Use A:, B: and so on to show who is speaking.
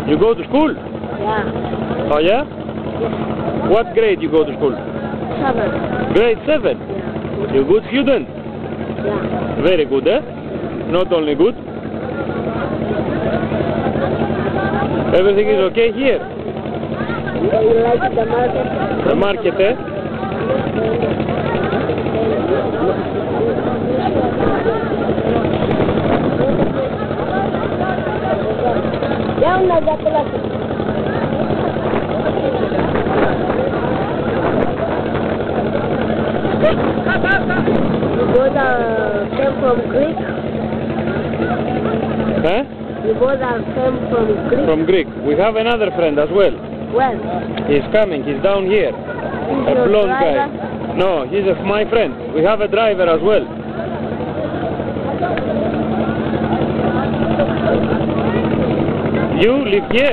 A: You go to school?
B: Yeah.
A: Oh yeah?
B: Yes.
A: What grade you go to school?
B: 7.
A: Grade 7?
B: Yeah.
A: You good student?
B: Yeah.
A: Very good, eh? Not only good. Everything is okay here?
B: So you like the market?
A: The market, eh?
B: Ya una ya te la... You both came from Greek?
A: Huh?
B: You both came from Greek?
A: From Greek. We have another friend as well.
B: Well,
A: He's coming, he's down here.
B: is
A: A
B: your
A: blonde
B: driver?
A: guy. No, he's my friend. We have a driver as well. You live here?